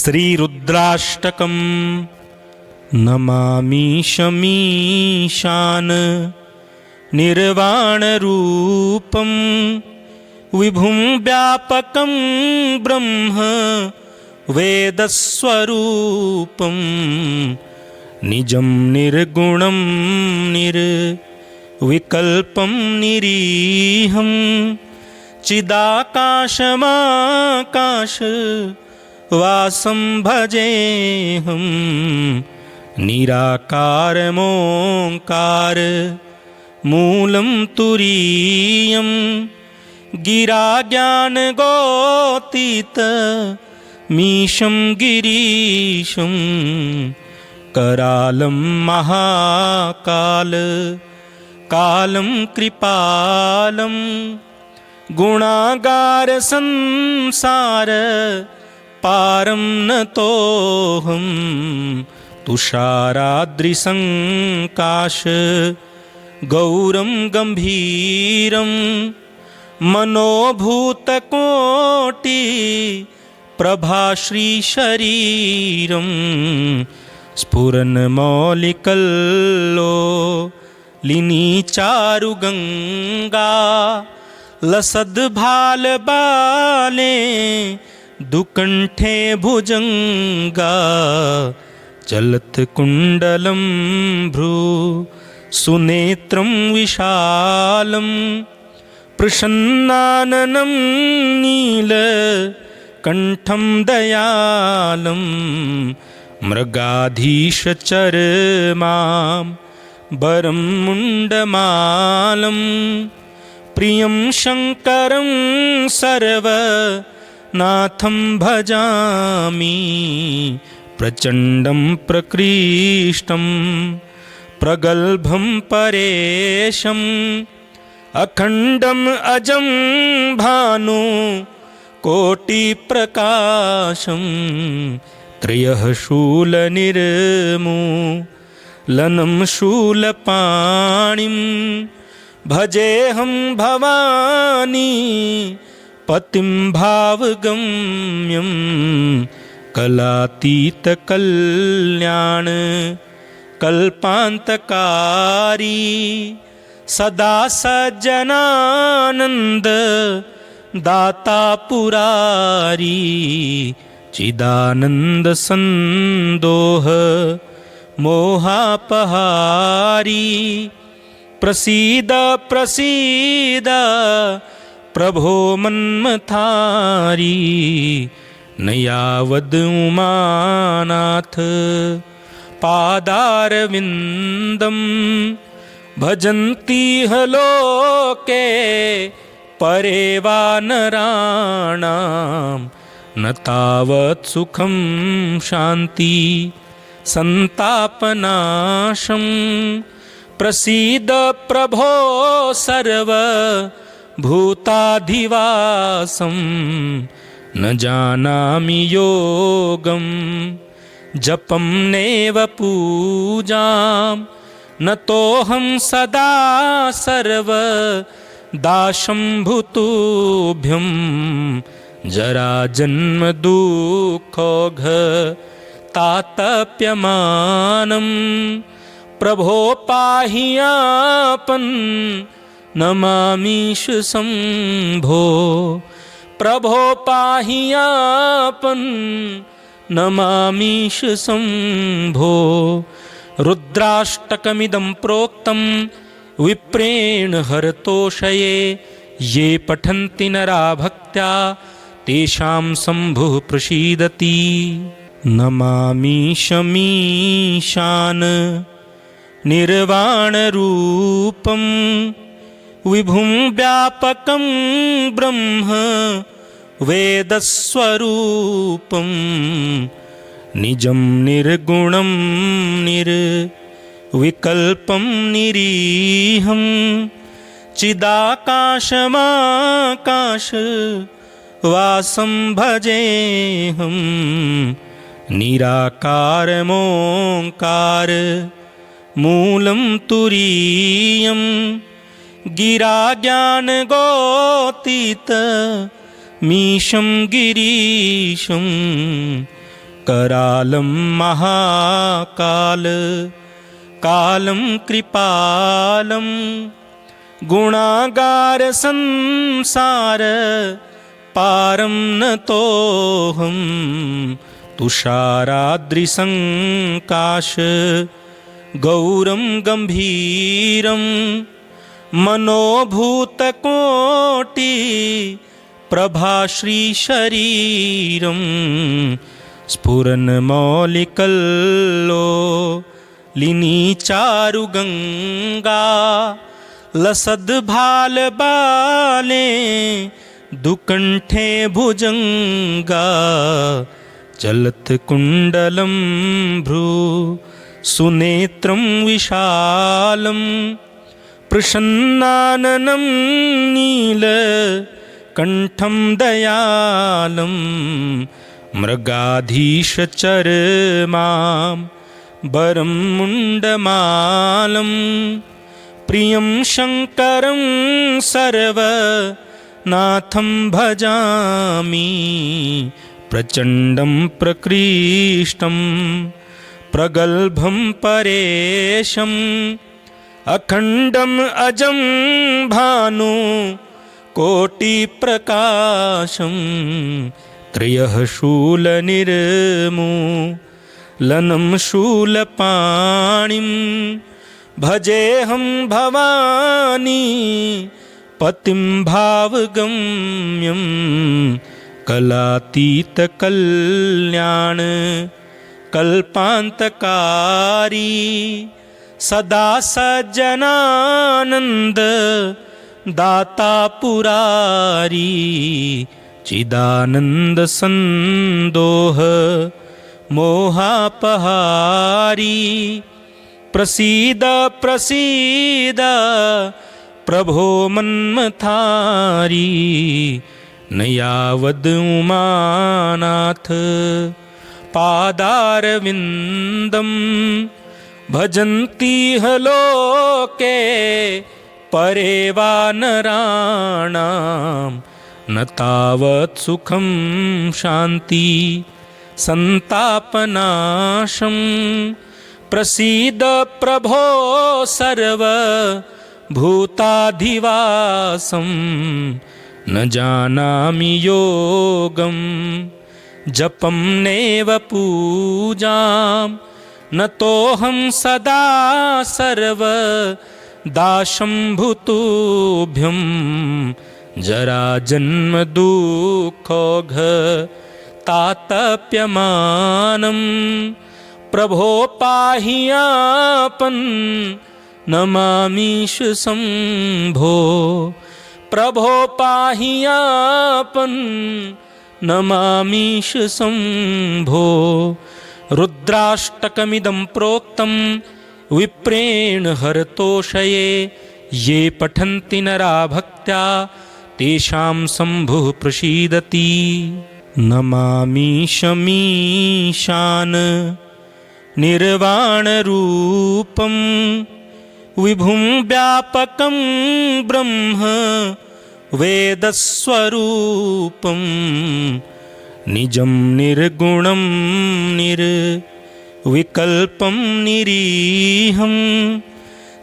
श्रीरुद्राष्टकं नमामि शमीशान निर्वाणरूपं विभुं व्यापकं ब्रह्म वेदस्वरूपं निजं निर्गुणं निर्विकल्पं निरीहं चिदाकाशमाकाश वासं भजेऽहं निराकारमोङ्कार मूलं तुरीयं गिराज्ञानगोतीत मीशं गिरीशं करालं महाकाल कालं कृपालं गुणागार संसार पारं नतोऽहं तुषाराद्रिसङ्काश गौरं गम्भीरं मनोभूतकोटि प्रभाश्रीशरीरं स्फुरन्मौलिकल्लोलिनीचारुगङ्गा लसद्भालबाले दुकण्ठे भुजङ्गा चलत्कुण्डलं भ्रू सुनेत्रं विशालं प्रसन्नाननं नीलकण्ठं दयालं मृगाधीशचर्मां वरं मुण्डमालं प्रियं शङ्करं सर्वनाथं भजामि प्रचण्डं प्रकृष्टं प्रगल्भं परेशम् अखण्डम् अजं भानु कोटिप्रकाशं त्रयः शूलनिर्मूलनं शूलपाणिं भजेऽहं भवानी पतिं भावगम्यं कलातीतकल्याण कल्पान्तकारी सदा सज्जनानन्द दाता पुरारी चिदानन्द सन्दोह मोहापहारी प्रसीद प्रसीद प्रभो मन्मथारी न यावद् उमानाथ पादारविन्दं भजन्ति ह लोके परे वा नराणां न तावत् सुखं शान्ति संतापनाशं प्रसीद प्रभो सर्वभूताधिवासं न जानामि योगं जपं नैव पूजां न तोऽहं सदा सर्वदाशम्भुतुभ्यं जराजन्मदुःखौघ तातप्यमानं प्रभो पाहि आपन् नमामीश शम्भो प्रभो पाहि आपन् नमामीश शम्भो रुद्राष्टकमिदं प्रोक्तं विप्रेण हरतोषये ये पठन्ति नरा भक्त्या तेषां शम्भुः प्रसीदति नमामि शमीशान निर्वाणरूपं विभुं व्यापकं ब्रह्म वेदस्वरूपं निजं निर्गुणं निर्विकल्पं निरीहं चिदाकाशमाकाश वासं भजेऽहं निराकारमोङ्कार मूलं तुरीयं गिराज्ञानगोतीत मीशं गिरीशं करालं महाकाल कालं कृपालं गुणागार संसार पारं नतोऽहं तुषाराद्रिसङ्काश गौरं गम्भीरं मनोभूतकोटि प्रभाश्रीशरीरं स्फुरन्मौलिकल्लोलिनीचारुगङ्गा लसद्भालबाले दुकण्ठे भुजङ्गा चलत्कुण्डलं भ्रू सुनेत्रं विशालं प्रसन्नाननं नीलकण्ठं दयालं मृगाधीशचर्मां वरं मुण्डमालं प्रियं शङ्करं सर्वनाथं भजामि प्रचण्डं प्रकृष्टं प्रगल्भं परेशम् अखण्डम् अजं भानु कोटिप्रकाशं त्रयः शूलनिर्मूलनं शूलपाणिं भजेऽहं भवानी पतिं भावगम्यं कलातीतकल्याण कल्पान्तकारी सदा सज्जनानन्द दाता पुरारी चिदानन्द सन्दोह मोहापहारी प्रसीद प्रसीद प्रभो मन्मथारी न यावद् उमानाथ पादारविन्दं भजन्ति ह लोके परे वा नराणां न तावत् सुखं शान्ति सन्तापनाशं प्रसीद प्रभो सर्वभूताधिवासं न जानामि योगं जपं नैव पूजां न तोऽहं सदा सर्वदाशं भूतुभ्यं जराजन्मदुःखौघ तातप्यमानं प्रभो पाहि आपन् नमामीश शम्भो प्रभो पाहि आपन् नमामीश शम्भो रुद्राष्टकमिदं प्रोक्तं विप्रेण हरतोषये ये पठन्ति नरा भक्त्या तेषां शम्भुः प्रसीदति नमामीशमीशान निर्वाणरूपं विभुं व्यापकं ब्रह्म वेदस्वरूपं निजं निर्गुणं निर्विकल्पं निरीहं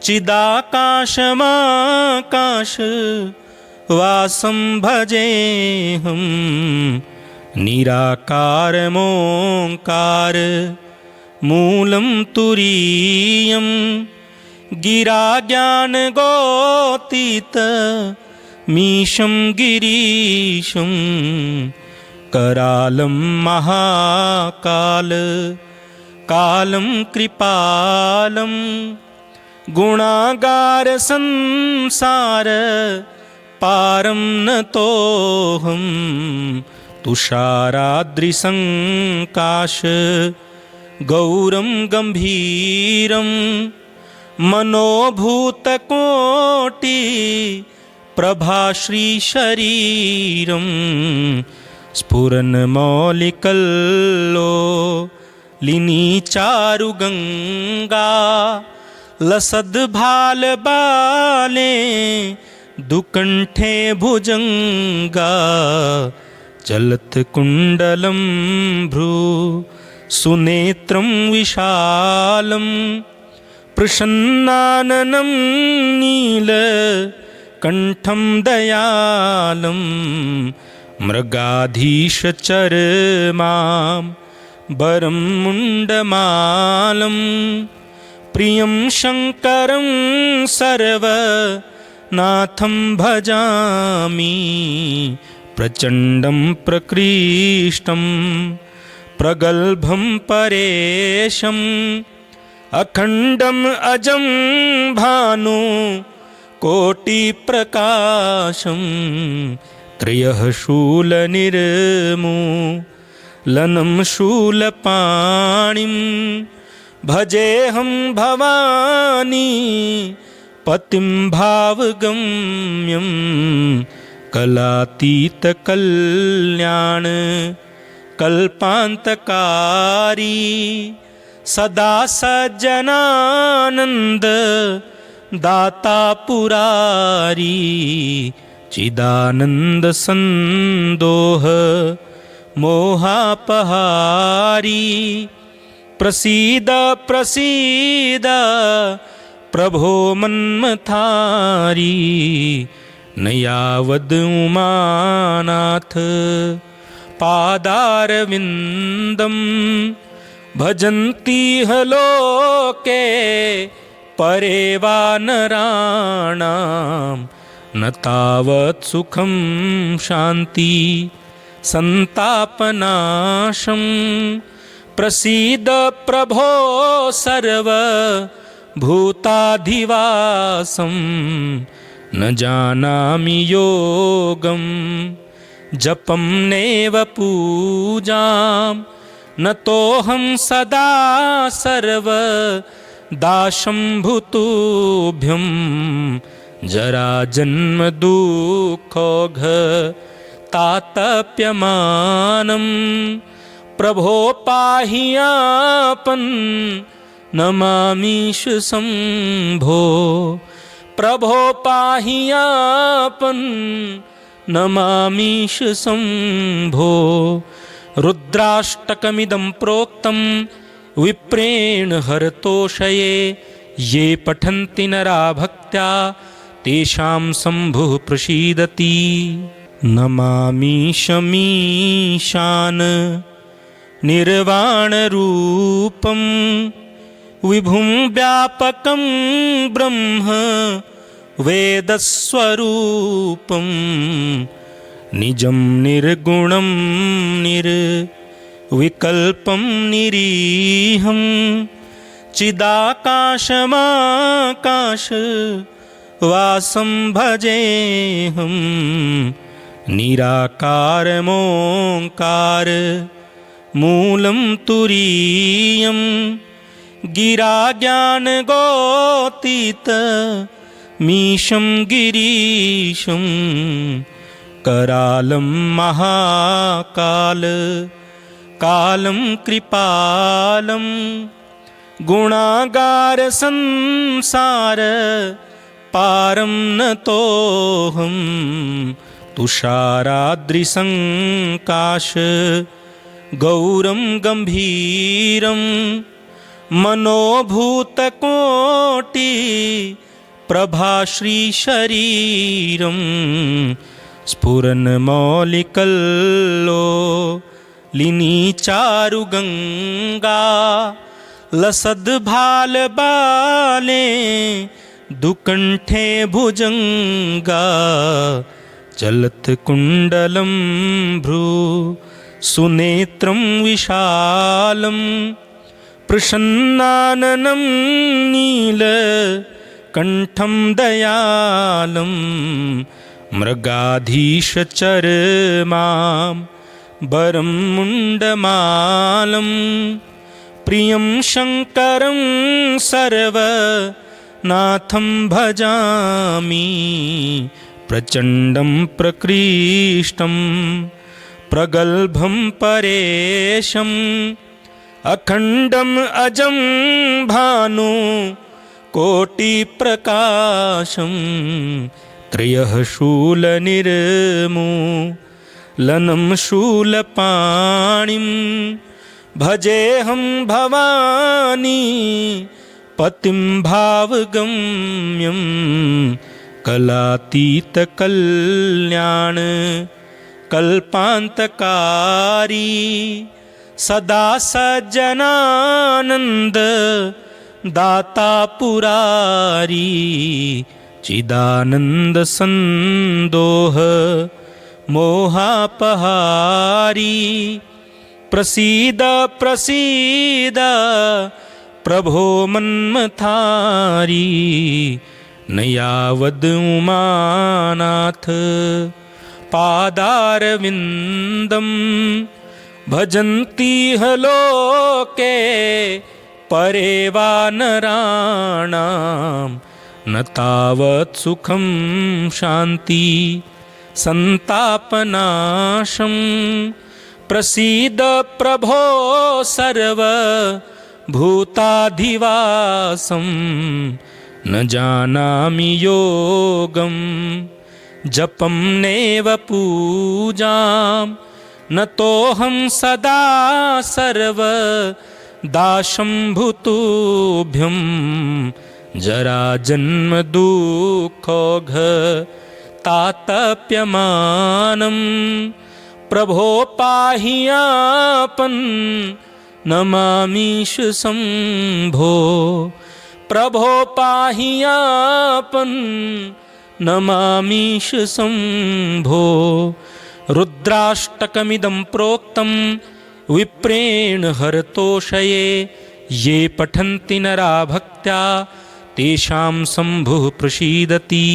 चिदाकाशमाकाशवासं भजेऽहं निराकारमोङ्कार मूलं तुरीयं गिराज्ञानगोतीत मीशं गिरीशं करालं महाकाल कालं कृपालं गुणागार संसार पारं नतोऽहं तुषाराद्रिसङ्काश गौरं गम्भीरं मनोभूतकोटि प्रभाश्रीशरीरं स्फुरन्मौलिकल्लोलिनीचारुगङ्गा लसद्भालबाले दुकण्ठे भुजङ्गा चलत्कुण्डलं भ्रू सुनेत्रं विशालं प्रसन्नाननं नीलकण्ठं दयालं मृगाधीशचर्मां वरं मुण्डमालं प्रियं शङ्करं सर्वनाथं भजामि प्रचण्डं प्रकृष्टं प्रगल्भं परेशम् अखण्डम् अजं भानु कोटिप्रकाशं त्रयः शूलनिर्मूलनं शूलपाणिं भजेऽहं भवानी पतिं भावगम्यं कलातीतकल्याण कल्पान्तकारी सदा सज्जनानन्द दाता पुरारी चिदानन्द सन्दोह मोहापहारी प्रसीद प्रसीद प्रभो मन्मथारी न यावद् उमानाथ पादारविन्दम् भजन्तीह लोके परे वा नराणां न तावत् सुखं शान्ति संतापनाशं प्रसीद प्रभो सर्वभूताधिवासं न जानामि योगं जपं नैव पूजां न तोऽहं सदा सर्वदाशं भूतुभ्यं जराजन्म दुःखौघ तातप्यमानं प्रभो पाहि आपन्नमामीश शम्भो प्रभो पाहि आपन्नमामीश शम्भो रुद्राष्टकमिदं प्रोक्तं विप्रेण हरतोषये ये पठन्ति नरा भक्त्या तेषां शम्भुः प्रसीदति नमामीशमीशान निर्वाणरूपं विभुं व्यापकं ब्रह्म वेदस्वरूपं निजं निर्गुणं निर्विकल्पं निरीहं चिदाकाशमाकाशवासं भजेऽहं निराकारमोङ्कार मूलं तुरीयं गिराज्ञानगोतीतमीशं गिरीशं करालं महाकाल कालं कृपालं गुणागार संसार पारं नतोऽहं तुषाराद्रिसङ्काश गौरं गम्भीरं मनोभूतकोटि प्रभाश्रीशरीरं स्फुरन्मौलिकल्लोलिनी चारुगङ्गा लसद्भालबाले दुकण्ठे भुजङ्गा चलत्कुण्डलं भ्रू सुनेत्रं विशालं प्रसन्नाननं नीलकण्ठं दयालं मृगाधीशचर्मां वरं मुण्डमालं प्रियं शङ्करं सर्वनाथं भजामि प्रचण्डं प्रकृष्टं प्रगल्भं परेशम् अखण्डम् अजं भानु कोटिप्रकाशं त्रयः शूलनिर्मूलनं शूलपाणिं भजेऽहं भवानी पतिं भावगम्यं कलातीतकल्याण कल्पान्तकारी सदा सज्जनानन्द दाता पुरारी चिदानंद संदोह मोहापहारी प्रसीद प्रसीद प्रभो मन्मथारी न यावद् उमानाथ पादारविन्दं भजन्ति ह लोके परे वा नराणां न तावत् सुखं शान्ति संतापनाशं प्रसीद प्रभो सर्व भूताधिवासं न जानामि योगं जपं नैव पूजां न तोऽहं सदा सर्व दाशं भूतुभ्यं जरा जन्म दुःखोघ तातप्यमानं प्रभो पाहियापन् नमामीश शम्भो प्रभो पाहियापन् नमामीश शम्भो रुद्राष्टकमिदं प्रोक्तं विप्रेण हरतोषये ये पठन्ति नरा भक्त्या तेषां शम्भुः प्रसीदति।